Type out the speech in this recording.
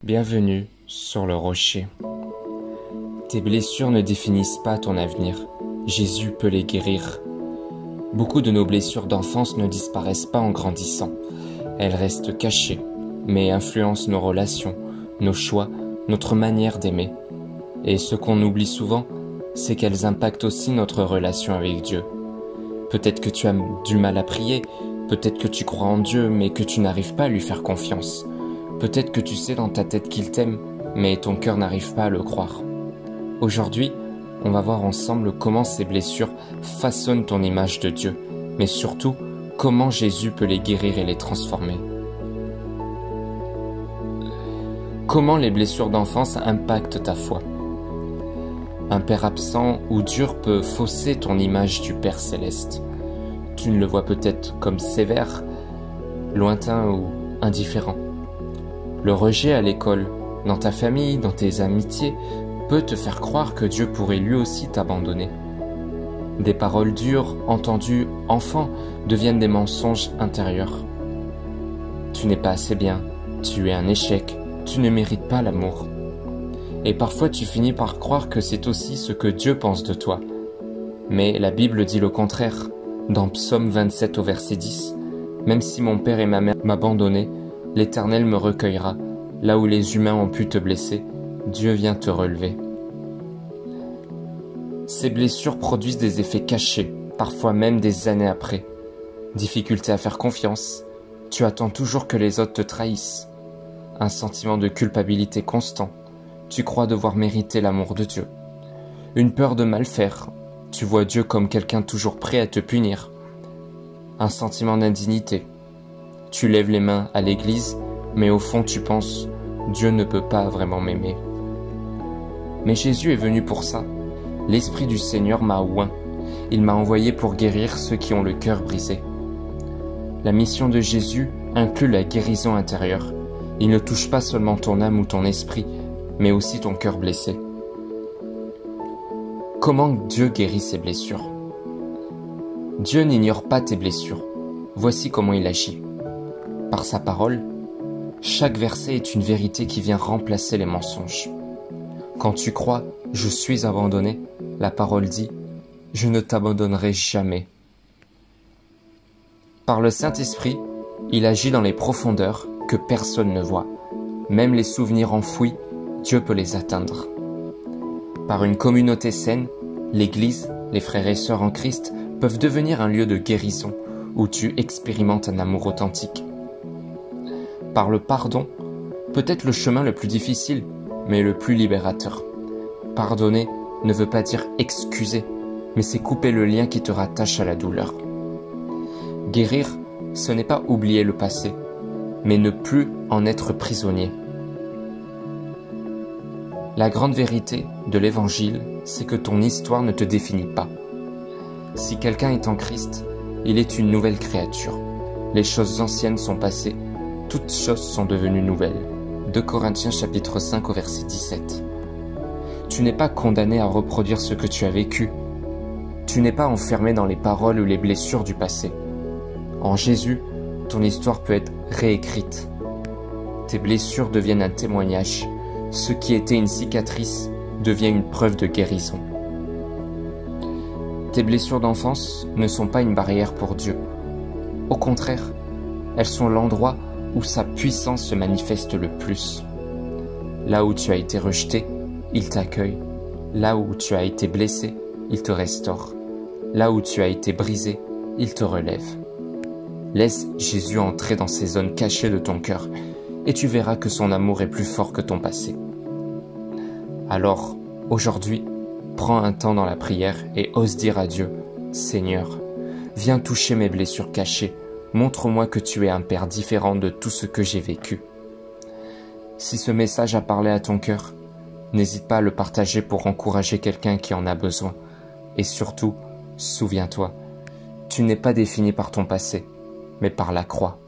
Bienvenue sur le rocher. Tes blessures ne définissent pas ton avenir. Jésus peut les guérir. Beaucoup de nos blessures d'enfance ne disparaissent pas en grandissant. Elles restent cachées, mais influencent nos relations, nos choix, notre manière d'aimer. Et ce qu'on oublie souvent, c'est qu'elles impactent aussi notre relation avec Dieu. Peut-être que tu as du mal à prier, peut-être que tu crois en Dieu, mais que tu n'arrives pas à lui faire confiance. Peut-être que tu sais dans ta tête qu'il t'aime, mais ton cœur n'arrive pas à le croire. Aujourd'hui, on va voir ensemble comment ces blessures façonnent ton image de Dieu, mais surtout, comment Jésus peut les guérir et les transformer. Comment les blessures d'enfance impactent ta foi? Un père absent ou dur peut fausser ton image du Père céleste. Tu ne le vois peut-être comme sévère, lointain ou indifférent. Le rejet à l'école, dans ta famille, dans tes amitiés, peut te faire croire que Dieu pourrait lui aussi t'abandonner. Des paroles dures, entendues enfant, deviennent des mensonges intérieurs. Tu n'es pas assez bien, tu es un échec, tu ne mérites pas l'amour. Et parfois tu finis par croire que c'est aussi ce que Dieu pense de toi. Mais la Bible dit le contraire. Dans Psaume 27 au verset 10, « Même si mon père et ma mère m'abandonnaient, l'Éternel me recueillera. Là où les humains ont pu te blesser, Dieu vient te relever. » Ces blessures produisent des effets cachés, parfois même des années après. Difficulté à faire confiance, tu attends toujours que les autres te trahissent. Un sentiment de culpabilité constant, tu crois devoir mériter l'amour de Dieu. Une peur de mal faire, tu vois Dieu comme quelqu'un toujours prêt à te punir. Un sentiment d'indignité, tu lèves les mains à l'église, mais au fond tu penses « Dieu ne peut pas vraiment m'aimer ». Mais Jésus est venu pour ça. L'Esprit du Seigneur m'a oint. Il m'a envoyé pour guérir ceux qui ont le cœur brisé. La mission de Jésus inclut la guérison intérieure. Il ne touche pas seulement ton âme ou ton esprit, mais aussi ton cœur blessé. Comment Dieu guérit ses blessures? Dieu n'ignore pas tes blessures. Voici comment il agit. Par sa parole, chaque verset est une vérité qui vient remplacer les mensonges. Quand tu crois « Je suis abandonné », la parole dit « Je ne t'abandonnerai jamais ». Par le Saint-Esprit, il agit dans les profondeurs que personne ne voit. Même les souvenirs enfouis, Dieu peut les atteindre. Par une communauté saine, l'Église, les frères et sœurs en Christ peuvent devenir un lieu de guérison où tu expérimentes un amour authentique. Par le pardon, peut-être le chemin le plus difficile, mais le plus libérateur. Pardonner ne veut pas dire excuser, mais c'est couper le lien qui te rattache à la douleur. Guérir, ce n'est pas oublier le passé, mais ne plus en être prisonnier. La grande vérité de l'Évangile, c'est que ton histoire ne te définit pas. Si quelqu'un est en Christ, il est une nouvelle créature. Les choses anciennes sont passées, toutes choses sont devenues nouvelles. 2 Corinthiens chapitre 5 au verset 17. Tu n'es pas condamné à reproduire ce que tu as vécu. Tu n'es pas enfermé dans les paroles ou les blessures du passé. En Jésus, ton histoire peut être réécrite. Tes blessures deviennent un témoignage. Ce qui était une cicatrice devient une preuve de guérison. Tes blessures d'enfance ne sont pas une barrière pour Dieu. Au contraire, elles sont l'endroit où sa puissance se manifeste le plus. Là où tu as été rejeté, il t'accueille. Là où tu as été blessé, il te restaure. Là où tu as été brisé, il te relève. Laisse Jésus entrer dans ces zones cachées de ton cœur et tu verras que son amour est plus fort que ton passé. Alors, aujourd'hui, prends un temps dans la prière et ose dire à Dieu, « Seigneur, viens toucher mes blessures cachées, montre-moi que tu es un Père différent de tout ce que j'ai vécu. » Si ce message a parlé à ton cœur, n'hésite pas à le partager pour encourager quelqu'un qui en a besoin. Et surtout, souviens-toi, tu n'es pas défini par ton passé, mais par la croix.